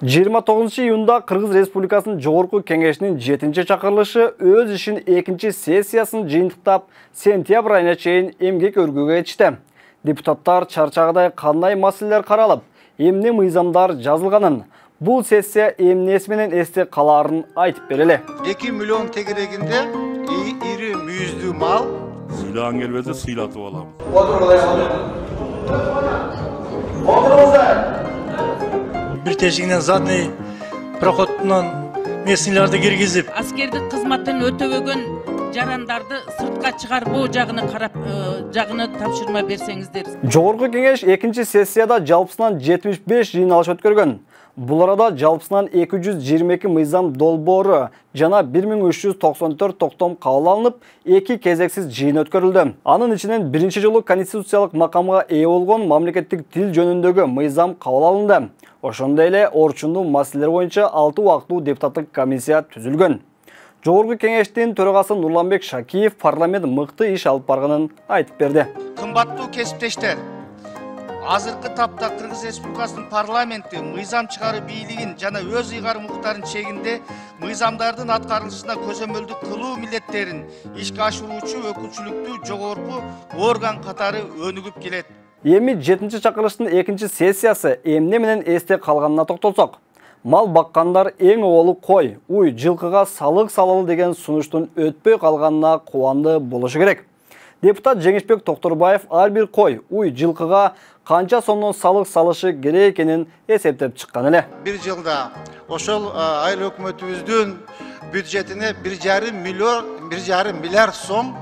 29-июнда Кыргыз Республикасынын Жогорку Кеңешинин 7-чи чакырылышы өз ишин 2-чи сессиясын жыйынтыктап, сентябрь айына чейин эмгек өргүүгө кетишти. Депутаттар чарчагыдай кандай маселелер каралып, эмне мыйзамдар жазылганын, бул сессия эмнеси менен эсте калаарын айтып берели. 2 миллион тегерегинде ири мүйүздүү мал сыйлаған келбеде сыйлатып алам. Бир тешигинен задний проходунан местнийлерди киргизип, аскердик кызматын өтөбөгөн жарандарды сыртка чыгарбоо жагына карап, жагына тапшырма берсеңиздер. Жогорку Кеңеш 2-чи сессияда жалпысынан 75 жыйналыш өткөргөн. Бул арада жалпысынан 222 мыйзам долбоору жана 1394 токтом кабыл алынып, 2 кезексиз жыйын өткөрүлдү. Анын ичинен биринчи жолу конституциялык макамга ээ болгон мамлекеттик тил жөнүндөгү мыйзам кабыл алынды. Ошондой эле орчундуу маселелер боюнча 6 убактылуу депутаттык комиссия түзүлгөн. Жогорку Кеңештин төрагасы Нурланбек Шакиев парламент мыкты иш алып барганын айтып берди. Кымбаттуу кесиптештер, азыркы тапта Кыргыз Республикасынын парламенти мыйзам чыгаруу бийлигин жана өз ыйгарым укуктарын чегинде мыйзамдардын аткарылышына көзөмөлдүк кылуу милдеттерин ишке ашыруучу өкүлчүлүктүү жогорку орган катары өнүгүп келет. Эми 7-чи чакырылыштын 2-чи сессиясы эмне менен эсте калганына токтолсок. Мал баккандар эң оолу кой, уй, жылкыга салык салалы деген сунуштун өтпөй калганына кубанды болушу керек. Депутат Жеңишбек Токторбаев ар бир кой, уй, жылкыга канча сомдон салык салышы керек экенин эсептеп чыккан эле. Бир жылда ошол айыл өкмөтүбүздүн бюджетине 1,5 миллиард сом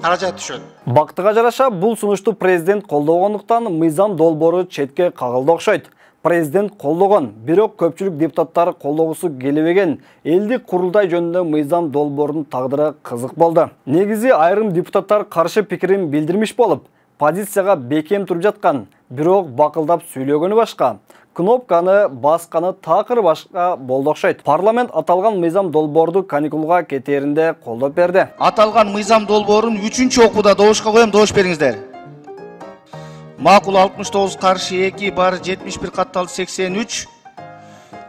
каражат түшөт. Бактыга жараша бул сунушту президент колдогондуктан мыйзам долбоору четке кагылды окшойт. Президент колдогон, бирок көпчүлүк депутаттар колдогусу келбеген элдик курултай жөнүндө мыйзам долбоорунун тагдыры кызык болду. Негизи айрым депутаттар каршы пикирин билдирмиш болуп, позицияга бекем туруп жаткан, бирок бакылдап сүйлөгөнү башка, кнопканы басканы такыр башка болду окшойт. Парламент аталган мыйзам долбоорду каникулга кетээринде колдоп берди. Аталган мыйзам долбоорун 3-чү окууда добушка коем, добуш бериңиздер. Макул 69 каршы 2 бар 71 катталды 83.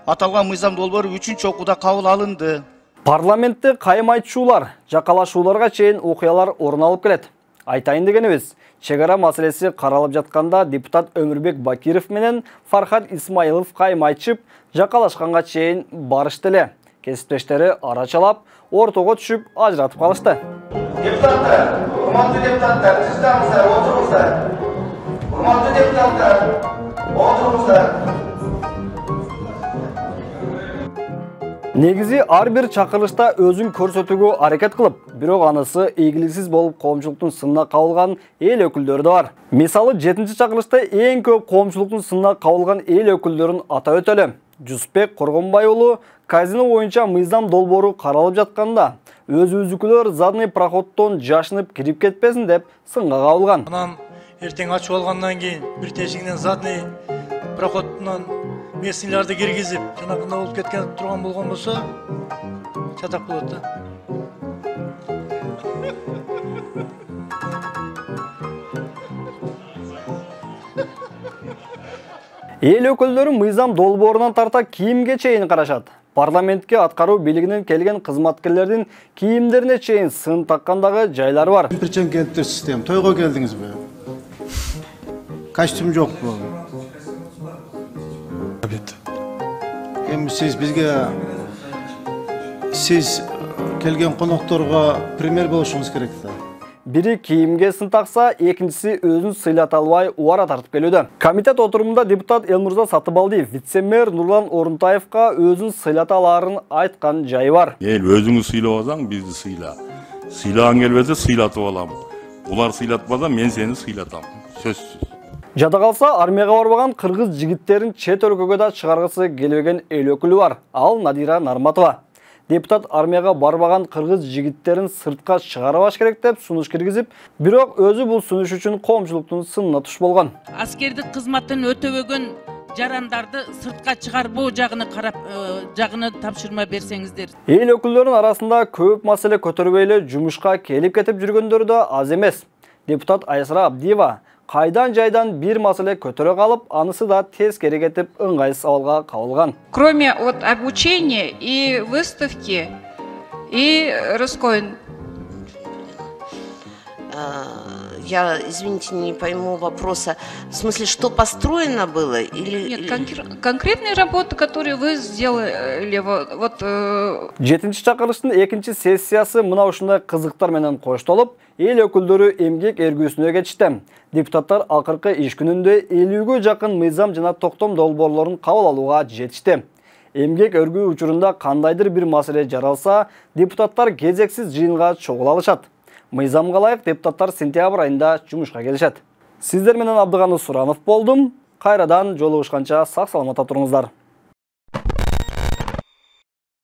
Аталган мыйзам долбоору 3-чү окууда кабыл алынды. Парламентте кайым айтышуулар, жакалашууларга чейин окуялар орун алып келет. Айтайын дегенибиз, чегара маселеси каралып жатканда депутат Өмүрбек Бакиров менен Фархат Исмаилов кайым айтышып, жакалашканга чейин барышты эле. Кесиптештери арачалап, ортого түшүп ажыратып калышты. Депутаттар, урматтуу депутаттар, тыштаңыздар, отуруңуздар. Урматтуу депутаттар, отуруңуздар. Негизи ар бир чакырылышта өзүн көрсөтүүгө аракет кылып, бирок анысы ийгиликсиз болуп коомчулуктун сынына кабылган эл өкүлдөрү да бар. Мисалы 7-чи чакырылышта эң көп коомчулуктун сынына кабылган эл өкүлдөрүн атап өтөлү. Жусупбек Коргонбай уулу казино боюнча мыйзам долбоору каралып жатканда өзүбүздүкүлөр задний проходдон жашынып кирип кетпесин деп сынга кабылган. Анан эртең ачып алгандан кийин бир тешигинен задний проходунан местнийлерди киргизип, жанагындай болуп кеткен турган болгон болсо, чатак болот да. Эл өкүлдөрү мыйзам долбоорунан тарта кийимге чейин карашат. Парламентке аткаруу бийлигинен келген кызматкерлердин кийимдерине чейин сын таккандагы жайлары бар. Причем кенттер систем, тойго келдиңизби? Костюм жокпу? Эми сиз бизге келген конокторго пример болушуңуз керек да. Бири кийимге сын такса, экинчиси өзүн сыйлата албай убара тартып келүүдө. Комитет отурумунда депутат Элмурза Сатыбалдиев вице-мэр Нурлан Орунтаевка өзүн сыйлата аларын айткан жайы бар. Эл өзүңү сыйлабасаң, бизди сыйла. Сыйлаган келбесе сыйлатып алам. Улар сыйлатпаса, мен сени сыйлатам. Сөзсүз. Жада калса, армияга барбаган кыргыз жигиттерин чет өлкөгө да чыгаргысы келбеген эл өкүлү бар. Ал Надира Нарматова. Депутат армияга барбаган кыргыз жигиттерин сыртка чыгарбаш керек деп сунуш киргизип, бирок өзү бул сунуш үчүн коомчулуктун сынына туш болгон. Аскердик кызматын өтөбөгөн жарандарды сыртка чыгарбоо жагына карап, жагына тапшырма берсеңиздер. Эл өкүлдөрүнүн арасында көп маселе көтөрбөй эле жумушка келип кетип жүргөндөрү да аз эмес. Депутат Айсара Абдиева кайдан жайдан бир маселе көтөрө калып, анысы да тескери кетип, ыңгайсыз абалга кабылган. Кроме от обучения и выставки, и Роскоин. Я, извините, не пойму вопроса. В смысле, что построено было? Или... Нет, конкретные работы, которые вы сделали. Вот, 7-чи чакырыштын 2-чи сессиясы мына ушундай кызыктар менен коштолуп, эл өкүлдөрү эмгек эргүүсүнө кетишти. Депутаттар акыркы иш күнүндө 50гө жакын мыйзам жана токтом долбоорлорун кабыл алууга жетишти. Эмгек өргүү учурунда кандайдыр бир маселе жаралса, депутаттар кезексиз жыйынга чогула алышат. Мыйзамга ылайык депутаттар сентябрь айында жумушка келишет. Сиздер менен Абдыганы Суранов болдум. Кайрадан жолугушканча сак саламатта туруңуздар.